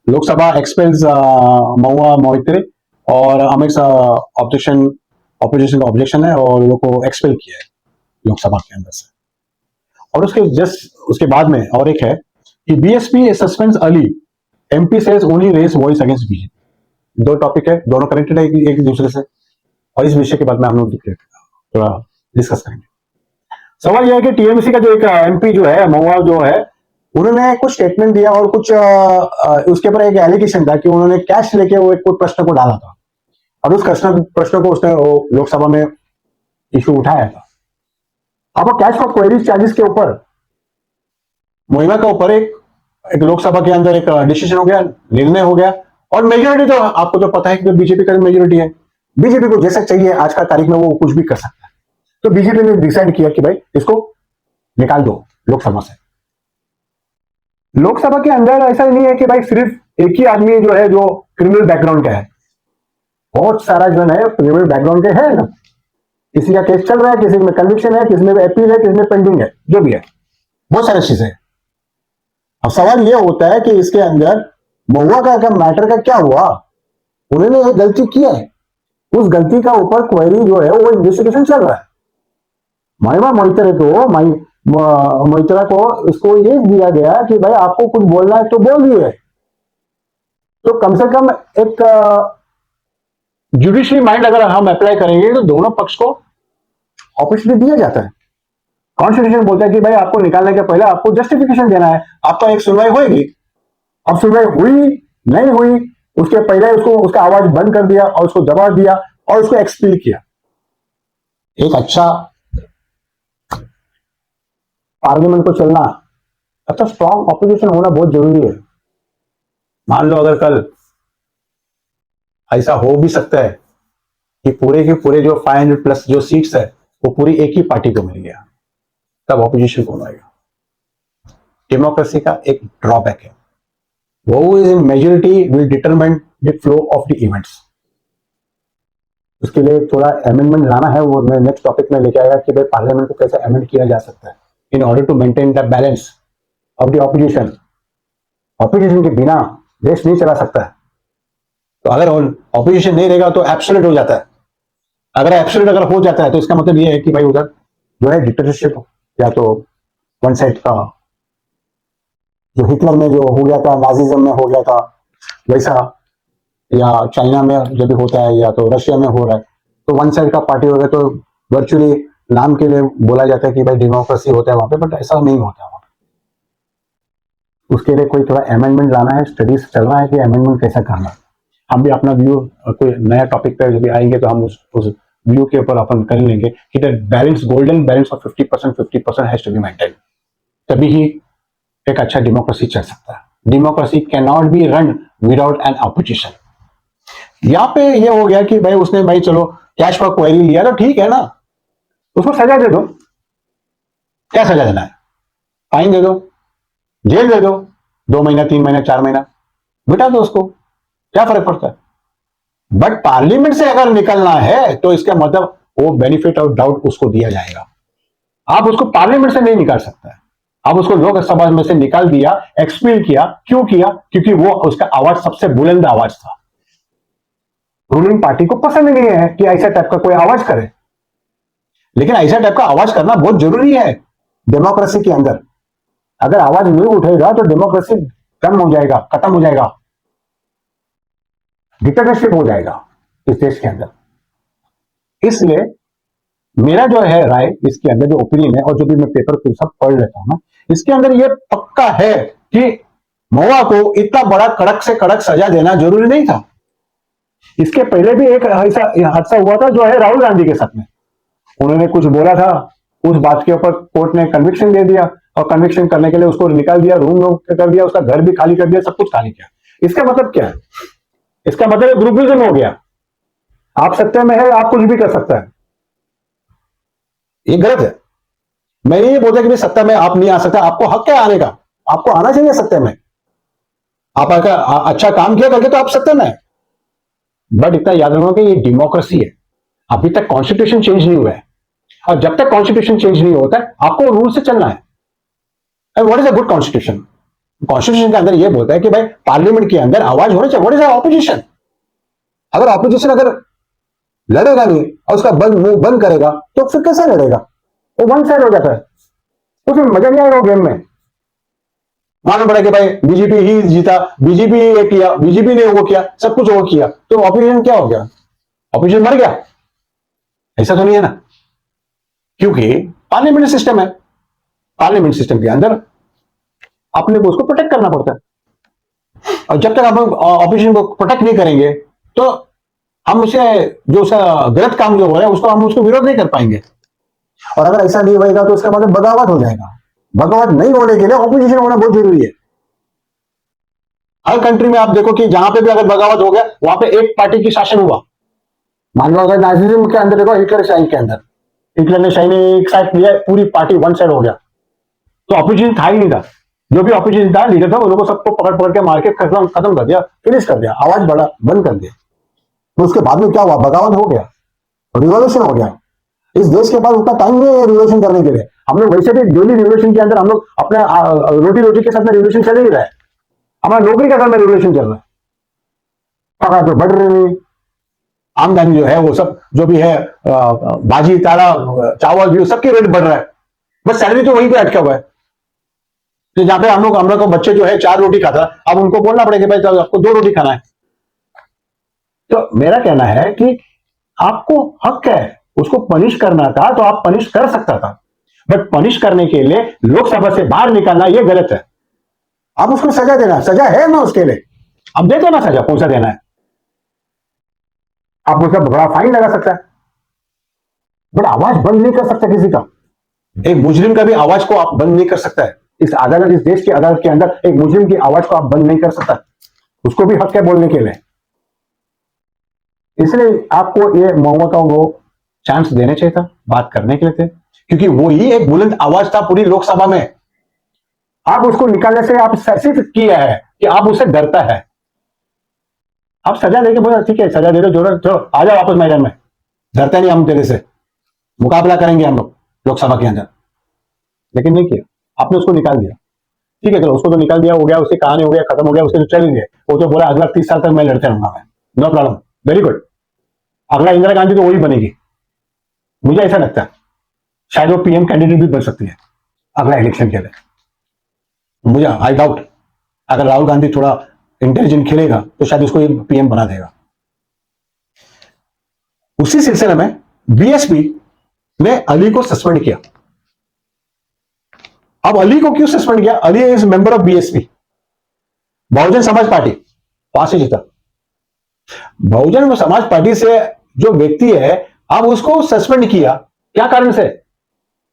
Lok Sabha expels महुआ मोहित्रे और Amit objection opposition का objection है और लोग को एक्सपेल किया है लोकसभा के अंदर से। और उसके जस्ट उसके बाद में और एक है कि BSP suspends Ali, MP says only raise voice against BJP. दो टॉपिक है, दोनों कनेक्टेड है एक दूसरे से, और इस विषय के बाद में हम लोग थोड़ा डिस्कस करेंगे। सवाल यह है कि टीएमसी का जो एक एमपी जो है महुआ जो है, उन्होंने कुछ स्टेटमेंट दिया और कुछ उसके ऊपर एक एलिगेशन था कि उन्होंने कैश लेके वो एक प्रश्न को डाला था, और उस प्रश्न को उसने लोकसभा में इशू उठाया था। अब कैश फॉर क्वेरीज चार्जेस के ऊपर मुहिमा के ऊपर एक लोकसभा के अंदर एक डिसीजन हो गया, निर्णय हो गया, और मेजोरिटी तो आपको तो पता है कि बीजेपी का मेजोरिटी है। बीजेपी को जैसा चाहिए आज का तारीख में वो कुछ भी कर सकता है। तो बीजेपी ने डिसाइड किया कि भाई इसको निकाल दो लोकसभा से। लोकसभा के अंदर ऐसा नहीं है कि भाई सिर्फ एक ही आदमी जो है जो क्रिमिनल बैकग्राउंड का है, बहुत सारा जो है क्रिमिनल बैकग्राउंड के है ना। किसी का केस चल रहा है, किसी में कन्विक्शन है, किसी में अपील है, किसी में पेंडिंग है, जो भी है, बहुत सारी चीजें। अब सवाल यह होता है कि इसके अंदर महुआ का मैटर का क्या हुआ। उन्होंने एक गलती किया है, उस गलती का ऊपर क्वेरी जो है वो इन्वेस्टिगेशन चल रहा है। महिमा मोहित्रे तो मोहित्रा को इसको ये दिया गया कि भाई आपको कुछ बोलना है तो बोल दिए, तो कम से कम एक जुडिशरी माइंड अगर हम अप्लाई करेंगे तो दोनों पक्ष को अपॉर्चुनिटी दिया जाता है। कॉन्स्टिट्यूशन बोलता है कि भाई आपको निकालने के पहले आपको जस्टिफिकेशन देना है, आपका एक सुनवाई होगी। अब सुनवाई हुई नहीं हुई, उसके पहले उसको उसका आवाज बंद कर दिया और उसको जवाब दिया और उसको एक्सपील किया। एक अच्छा पार्लियामेंट को चलना, अच्छा स्ट्रॉन्ग ऑपोजिशन होना बहुत जरूरी है। मान लो अगर कल ऐसा हो भी सकता है कि पूरे के पूरे जो 500 प्लस जो सीट्स है वो पूरी एक ही पार्टी को मिल गया, तब ऑपोजिशन कौन आएगा? डेमोक्रेसी का एक ड्रॉबैक है, वो is majority will determine the flow of the events. उसके लिए थोड़ा अमेंडमेंट लाना है, वो मैं नेक्स्ट टॉपिक में लेके आएगा कि भाई पार्लियामेंट को कैसे अमेंड किया जा सकता है in order to maintain the balance of the opposition. Opposition के बिना देश नहीं चला सकता है। तो अगर ऑपोजिशन नहीं रहेगा तो एब्सोल्यूट हो जाता है। अगर एब्सोल्यूट अगर हो जाता है तो इसका मतलब ये है कि भाई उधर जो है डिक्टेटरशिप, या तो वन साइड का जो हिटलर में जो हो गया था, नाजिज्म में हो गया था वैसा, या चाइना में जब भी होता है, या तो रशिया में हो रहा है, तो वन साइड का पार्टी हो गया। तो वर्चुअली नाम के लिए बोला जाता है कि भाई डेमोक्रेसी होता है वहां पे, बट ऐसा नहीं होता वहां पे। उसके लिए कोई थोड़ा अमेंडमेंट लाना है, स्टडीज चल रहा है कि अमेंडमेंट कैसा करना है। हम भी अपना व्यू कोई नया टॉपिक पे जब आएंगे तो हम उस व्यू के ऊपर अपन कर लेंगे कि the balance, golden balance of 50% has to be maintain, तभी ही एक अच्छा डेमोक्रेसी चल सकता है। Democracy can not be run without an opposition. यहां पे ये हो गया कि भाई उसने भाई चलो कैश फॉर क्वेरी लिया तो ठीक है ना, उसको सजा दे दो। क्या सजा देना है? फाइन दे दो, जेल दे दो, 2 महीना 3 महीना 4 महीना, बिठा दो उसको, क्या फर्क पड़ता है? बट पार्लियामेंट से अगर निकलना है तो इसका मतलब वो बेनिफिट ऑफ डाउट उसको दिया जाएगा। आप उसको पार्लियामेंट से नहीं निकाल सकता है। आप उसको लोकसभा में से निकाल दिया, एक्सपील किया। क्यों किया? क्योंकि वो उसका आवाज सबसे बुलंद आवाज था। रूलिंग पार्टी को पसंद नहीं है कि ऐसा टाइप का कोई आवाज करे, लेकिन ऐसा टाइप का आवाज करना बहुत जरूरी है डेमोक्रेसी के अंदर। अगर आवाज नहीं उठेगा तो डेमोक्रेसी कम हो जाएगा, खत्म हो जाएगा, डिक्टेटरशिप हो जाएगा इस देश के अंदर। इसलिए मेरा जो है राय इसके अंदर, जो ओपिनियन है और जो भी मैं पेपर को सब पढ़ लेता हूं ना, इसके अंदर ये पक्का है कि महुआ को इतना बड़ा कड़क से कड़क सजा देना जरूरी नहीं था। इसके पहले भी एक ऐसा हादसा हुआ था जो है राहुल गांधी के साथ में। उन्होंने कुछ बोला था, उस बात के ऊपर कोर्ट ने कन्विक्शन दे दिया, और कन्विक्शन करने के लिए उसको निकाल दिया, रूम कर दिया, उसका घर भी खाली कर दिया, सब कुछ खाली किया। इसका मतलब क्या है? इसका मतलब ग्रुपिज्म हो गया। आप सत्ता में है, आप कुछ भी कर सकता है, ये गलत है। मैं ये बोलता कि सत्ता में आप नहीं आ सकता, आपको हक है आने का, आपको आना चाहिए सत्ता में। आप अगर अच्छा काम किया करके तो आप सत्ता में है। बट इतना याद रखो कि ये डेमोक्रेसी है, अभी तक कॉन्स्टिट्यूशन चेंज नहीं हुआ है, और जब तक कॉन्स्टिट्यूशन चेंज नहीं होता है आपको रूल से चलना है। And what is a good constitution? Constitution के अंदर ये बोलता है कि भाई पार्लियामेंट के अंदर आवाज होनी चाहिए। What is opposition? अगर ऑपोजिशन अगर लड़ेगा नहीं और उसका मुंह बंद करेगा तो फिर कैसे लड़ेगा? वो वन साइड हो जाता है, उसमें मजा नहीं आएगा गेम में। मालूम पड़ा कि भाई बीजेपी ही जीता, बीजेपी ये किया, बीजेपी ने वो किया, सब कुछ वो किया, तो ऑपोजिशन क्या हो गया? ऑपोजिशन मर गया? ऐसा तो नहीं है ना, क्योंकि पार्लियामेंट सिस्टम है। पार्लियामेंट सिस्टम के अंदर अपने को उसको प्रोटेक्ट करना पड़ता है, और जब तक आप ऑपोजिशन को प्रोटेक्ट नहीं करेंगे तो हम उसे जो उसका गलत काम जो हो रहा है उसको हम उसको विरोध नहीं कर पाएंगे। और अगर ऐसा नहीं होगा तो उसका मतलब बगावत हो जाएगा। बगावत नहीं होने के लिए ऑपोजिशन होना बहुत जरूरी है। हर कंट्री में आप देखो कि जहां पे भी अगर बगावत हो गया वहां पे एक पार्टी की शासन हुआ। मान लो अगर नाजिज्म के अंदर देखो, हिटलर शाही के अंदर हिटलर ने शाही ने एक साइड लिया, पूरी पार्टी वन साइड हो गया, तो ऑपोजिशन था ही नहीं था। जो भी ऑपोजिशन था, लीडर था, उन लोगों को सबको पकड़ पकड़ के मार के खत्म कर दिया, फिनिश कर दिया, आवाज बढ़ा बंद कर दिया। तो उसके बाद में क्या हुआ? बगावत हो गया, रिवॉल्यूशन हो गया। इस देश के पास उतना टाइम नहीं है रिवॉल्यूशन करने के लिए। हम लोग वैसे भी डेली रिवॉल्यूशन के अंदर हम लोग अपने रोटी रोटी के साथ में रिवॉल्यूशन चल ही रहा है, हमारा नौकरी के साथ में रिवॉल्यूशन चल रहा है। पगार तो बढ़ रही नहीं, आमदनी जो है वो सब जो भी है, भाजी ताला चावल भी सबके रेट बढ़ रहा है, बस सैलरी तो वहीं पे अटका हुआ है। तो जहां पे हम लोग को बच्चे जो है 4 रोटी खाता, अब उनको बोलना पड़ेगा भाई तो आपको 2 रोटी खाना है। तो मेरा कहना है कि आपको हक है, उसको पनिश करना था तो आप पनिश कर सकता था, बट पनिश करने के लिए लोकसभा से बाहर निकालना यह गलत है। आप उसको सजा देना, सजा है ना उसके लिए, अब दे दो ना सजा, कौन सा देना है। आप उसका बड़ा फाइन लगा सकता है, बट आवाज बंद नहीं कर सकता किसी का। एक मुजरिम का भी आवाज को आप बंद नहीं कर सकता है। इस अदालत, इस देश की अदालत के अंदर एक मुजरिम की आवाज को आप बंद नहीं कर सकता, उसको भी हक है बोलने के लिए। इसलिए आपको ये मौका को चांस देने चाहिए था, बात करने के लिए थे, क्योंकि वो ही एक बुलंद आवाज था पूरी लोकसभा में। आप उसको निकालने से आप सिर्फ किया है कि आप उससे डरता है। आप सजा देके बोला ठीक है सजा दे दो, जो आ जाओ वापस मैदान में, डरते नहीं हम तेरे से, मुकाबला करेंगे हम लोग लोकसभा के अंदर। लेकिन नहीं किया, आपने उसको निकाल दिया। ठीक है चलो, उसको तो निकाल दिया, हो गया, उसकी कहानी हो गया, खत्म हो गया, उसके तो चल गए। वो तो बोला अगला 30 साल तक मैं लड़ते रहूंगा, मैं नो प्रॉब्लम, वेरी गुड। अगला इंदिरा गांधी तो वही बनेगी, मुझे ऐसा लगता है। शायद वो पीएम कैंडिडेट भी बन सकती है अगला इलेक्शन के लिए, मुझे आई डाउट। अगर राहुल गांधी थोड़ा इंटेलिजेंट खेलेगा तो शायद उसको ये पीएम बना देगा। उसी सिलसिले में बीएसपी ने अली को सस्पेंड किया। अब अली को क्यों सस्पेंड किया? Ali is member of BSP, Bahujan Samaj party, वहां से जीता। बहुजन समाज पार्टी से जो व्यक्ति है, अब उसको सस्पेंड किया, क्या कारण से?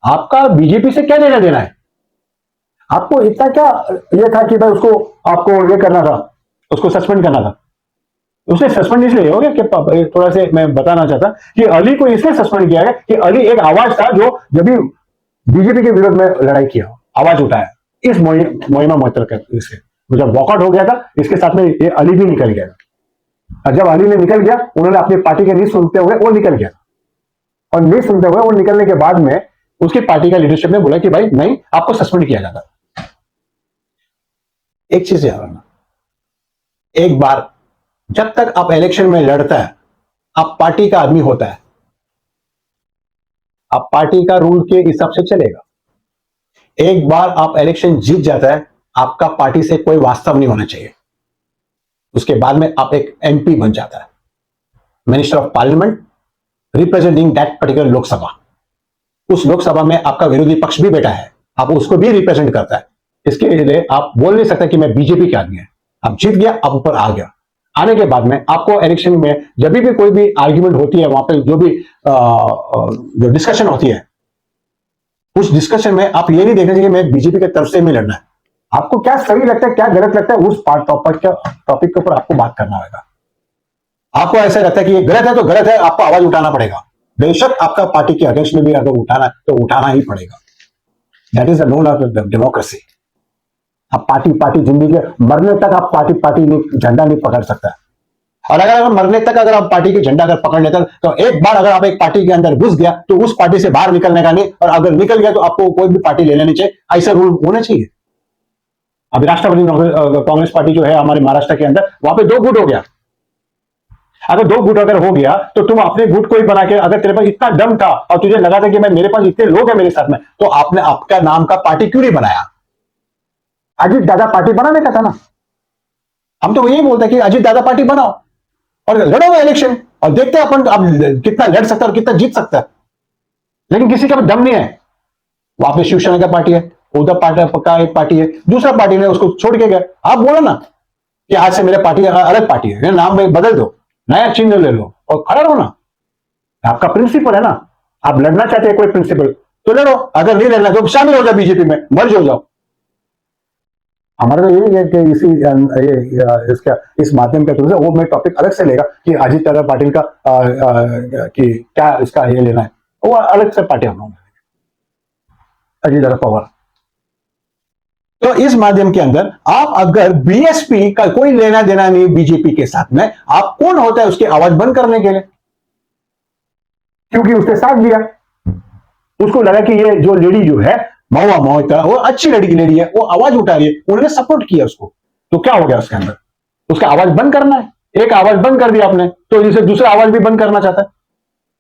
आपका बीजेपी से क्या लेना देना है? आपको इतना क्या ये था कि भाई उसको आपको ये करना था, उसको सस्पेंड करना था? उसने सस्पेंड इसलिए हो गया कि थोड़ा से मैं बताना चाहता कि अली को इसलिए सस्पेंड किया गया कि अली एक आवाज था जो जब भी बीजेपी के विरोध में लड़ाई किया, आवाज उठाया, इस मुहिमा मुअत्तल कर इससे जब वॉकआउट हो गया था, इसके साथ में ये अली भी निकल गया। और जब अली ने निकल गया, उन्होंने अपनी पार्टी के नहीं सुनते हुए वो निकल गया, और नहीं सुनते हुए वो निकलने के बाद में उसकी पार्टी का लीडरशिप ने बोला कि भाई नहीं, आपको सस्पेंड किया जाता। एक चीज याद रखना, एक बार जब तक आप इलेक्शन में लड़ता है, आप पार्टी का आदमी होता है, आप पार्टी का रूल के हिसाब से चलेगा। एक बार आप इलेक्शन जीत जाता है, आपका पार्टी से कोई वास्तव नहीं होना चाहिए। उसके बाद में आप एक एमपी बन जाता है, minister of parliament, representing that particular Lok Sabha. उस लोकसभा में आपका विरोधी पक्ष भी बैठा है, आप उसको भी रिप्रेजेंट करता है। इसके लिए आप बोल नहीं सकते कि मैं बीजेपी के आदमी है। आप जीत गया, आप ऊपर आ गया। आने के बाद में आपको इलेक्शन में जब भी कोई भी आर्ग्यूमेंट होती है, वहां पे जो भी जो डिस्कशन होती है, उस डिस्कशन में आप ये नहीं देखना चाहिए मैं बीजेपी के तरफ से में लड़ना है। आपको क्या सही लगता है, क्या गलत लगता है, उस टॉपिक के ऊपर आपको बात करना होगा। आपको ऐसा लगता है कि ये गलत है तो गलत है, आपको आवाज उठाना पड़ेगा। बेशक आपका पार्टी के अगेंस्ट में भी अगर उठाना है तो उठाना ही पड़ेगा। That is the known of democracy. आप पार्टी जिंदगी के मरने तक आप पार्टी झंडा नहीं पकड़ सकता। और अगर मरने तक अगर आप पार्टी के झंडा अगर पकड़ लेते तो एक बार अगर आप एक पार्टी के अंदर घुस गया तो उस पार्टी से बाहर निकलने का नहीं, और अगर निकल गया तो आपको कोई भी पार्टी ले लेनी चाहिए। ऐसा रूल होना चाहिए। अभी राष्ट्रवादी कांग्रेस पार्टी जो है हमारे महाराष्ट्र के अंदर, वहां पे 2 गुट हो गया। अगर 2 गुट अगर हो गया तो तुम अपने गुट को ही बना के, अगर तेरे पास इतना दम था और तुझे लगा था कि मैं मेरे पास इतने लोग हैं मेरे साथ में, तो आपने आपका नाम का पार्टी क्यों नहीं बनाया? अजीत दादा पार्टी बनाने का था ना। हम तो यही बोलते हैं कि अजीत दादा पार्टी बनाओ और लड़ो इलेक्शन, और देखते हैं अपन अब कितना लड़ सकता है और कितना जीत सकता है। लेकिन किसी का भी दम नहीं है। वहां पे शिवसेना का पार्टी है, उद्धव पार्टी का एक पार्टी है, दूसरा पार्टी ने उसको छोड़ के गया। आप बोलो ना कि आज से मेरे पार्टी अलग पार्टी है, नाम में बदल दो, नया चिन्ह ले लो और खड़ा रहो ना। आपका प्रिंसिपल है ना, आप लड़ना चाहते हैं कोई प्रिंसिपल तो लड़ो, अगर नहीं लड़ना तो शामिल हो जाओ बीजेपी में, मर्ज हो जाओ। हमारा तो यही है कि इसका इस माध्यम के थ्रू से वो मैं टॉपिक अलग से लेगा कि अजीत दादा पाटिल का कि क्या इसका ये लेना है, वो अलग से पार्टी हम लोग, अजीत दादा पवार। तो इस माध्यम के अंदर आप अगर बीएसपी का कोई लेना देना नहीं बीजेपी के साथ में, आप कौन होता है उसकी आवाज बंद करने के लिए? क्योंकि उसने साथ दिया, उसको लगा कि ये जो लेडी जो है महुआ मोहिता, वो अच्छी लड़की लेडी है, वो आवाज उठा रही है, उन्होंने सपोर्ट किया उसको। तो क्या हो गया उसके अंदर? उसका आवाज बंद करना है, एक आवाज बंद कर दिया आपने, तो जिसे दूसरा आवाज भी बंद करना चाहता है।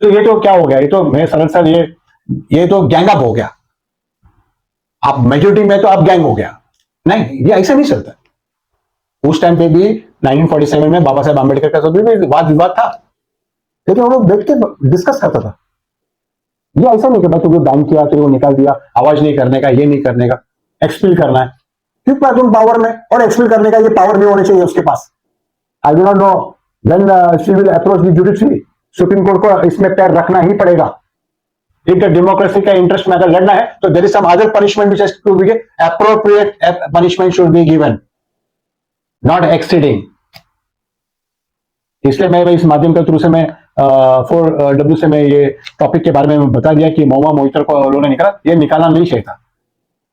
तो ये तो क्या हो गया? ये तो मैं सरल सर ये तो गैंग अप हो गया। आप मेजोरिटी में तो आप गैंग हो गया। नहीं, ये ऐसा नहीं चलता। उस टाइम पे भी 1947 में बाबा साहेब आंबेडकर का भी वाद विवाद था, लेकिन हम लोग बैठ के डिस्कस करता था। ये ऐसा नहीं कि भाई तुझे बैन किया, तुझे निकाल दिया, आवाज नहीं करने का, ये नहीं करने का, एक्सपील करना है। क्यों तुम पावर में, और एक्सपील करने का ये पावर नहीं होनी चाहिए उसके पास। I do not know when she will approach the judiciary. Supreme court को इसमें पैर रखना ही पड़ेगा। एक डेमोक्रेसी का इंटरेस्ट में अगर लड़ना है तो there is some other punishment which has to be appropriate punishment should be given, not exceeding. इसलिए मैं इस माध्यम के थ्रू से मैं 4W से मैं ये टॉपिक के बारे में बता दिया कि महुआ मोहितर को उन्होंने निकाला, ये निकालना नहीं चाहिए था।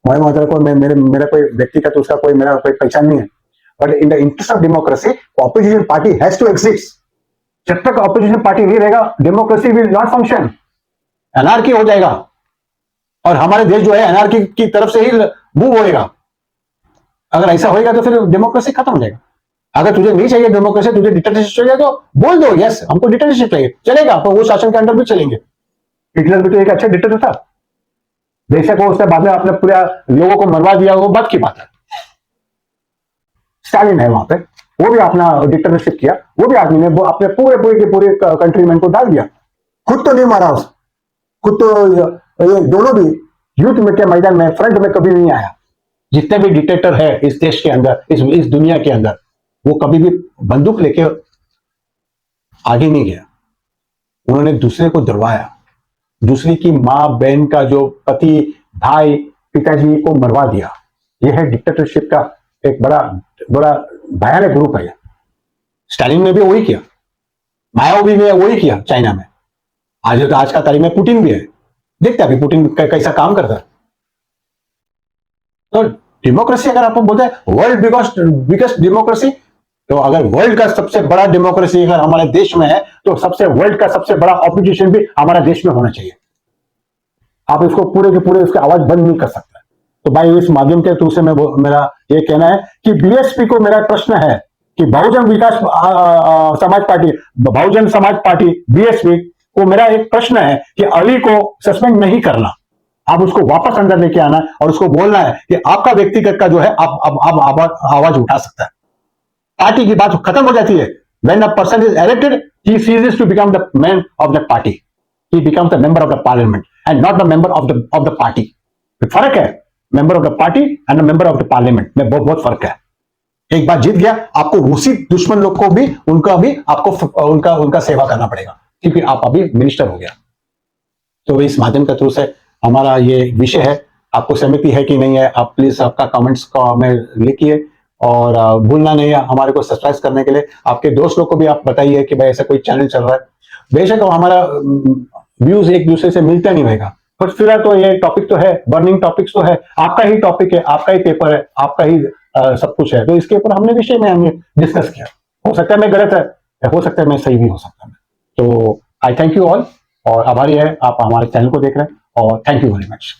महुआ मोहितर को मेरा कोई व्यक्तिगत उसका कोई मेरा कोई पहचान नहीं है, but in the interest of democracy opposition party has to exist. जब तक ऑपोजिशन पार्टी नहीं रहेगा democracy will not function, anarchy हो जाएगा, और हमारे देश जो है एनार्की की तरफ से ही मूव होएगा। अगर ऐसा होएगा तो फिर डेमोक्रेसी खत्म हो जाएगा। अगर तुझे नहीं चाहिए डेमोक्रेसी, तुझे डिक्टेटरशिप चाहिए, तो बोल दो यस हमको डिक्टेटरशिप चाहिए, चलेगा, तो वो शासन के अंडर भी चलेंगे। हिटलर भी तो एक अच्छा डिक्टेटर था, बेशक वो उसने बाद में अपने पूरे लोगों को मरवा दिया, वो बात की बात है। स्टालिन है वहां पे, वो भी अपना डिक्टेटरशिप किया, वो भी आदमी ने वो अपने पूरे कंट्रीमैन को डाल दिया, खुद तो नहीं मारा उस, खुद तो ये दोनों भी युद्ध के मैदान में फ्रंट में कभी नहीं आया। जितने भी डिक्टेटर है इस देश के अंदर, इस दुनिया के अंदर, वो कभी भी बंदूक लेके आगे नहीं गया। उन्होंने दूसरे को दरवाया, दूसरे की मां बहन का जो पति भाई पिताजी को मरवा दिया। यह है डिक्टेटरशिप का एक बड़ा बड़ा भयानक रूप है। स्टालिन ने भी वही किया, मायावती ने वही किया चाइना में। आज का तारीख में पुतिन भी है, देखते हैं अभी पुतिन कैसा काम करता है। तो डेमोक्रेसी अगर आप बोलते हैं वर्ल्ड बिगेस्ट डेमोक्रेसी, तो अगर वर्ल्ड का सबसे बड़ा डेमोक्रेसी अगर हमारे देश में है, तो वर्ल्ड का सबसे बड़ा ऑपोजिशन भी हमारा देश में होना चाहिए। आप इसको पूरे के पूरे उसकी आवाज बंद नहीं कर सकते। तो भाई इस माध्यम के थ्रू से मेरा ये कहना है कि बीएसपी को मेरा प्रश्न है कि बहुजन विकास समाज पार्टी, बहुजन समाज पार्टी बीएसपी को मेरा एक प्रश्न है कि अली को सस्पेंड नहीं करना, आप उसको वापस अंदर लेके आना और उसको बोलना है कि आपका व्यक्तिगत का जो है आप आवाज उठा सकता है। पार्टी की बात खत्म हो जाती है। When a person is elected, he ceases to become the man of the party. He becomes the member of the parliament and not the member of the party. फर्क है member of the party and a member of the parliament में बहुत फर्क है। एक बार जीत गया, आपको उसी दुश्मन लोग को भी आपको उनका सेवा करना पड़ेगा, क्योंकि आप अभी मिनिस्टर हो गया। तो इस माध्यम के थ्रू से हमारा ये विषय है, आपको सहमति है कि नहीं है, आप प्लीज आपका कमेंट्स को में लिखिए, और भूलना नहीं है हमारे को सब्सक्राइब करने के लिए। आपके दोस्त लोग को भी आप बताइए कि भाई ऐसा कोई चैनल चल रहा है। बेशक हमारा व्यूज एक दूसरे से मिलता नहीं रहेगा, पर फिलहाल तो ये टॉपिक तो है, बर्निंग टॉपिक्स तो है, आपका ही टॉपिक है, आपका ही पेपर है, आपका ही सब कुछ है। तो इसके ऊपर हमने विषय में हमने डिस्कस किया। हो सकता है मैं गलत है, हो सकता है मैं सही भी हो सकता है। तो आई थैंक यू ऑल, और आभारी है आप हमारे चैनल को देख रहे हैं, और थैंक यू वेरी मच।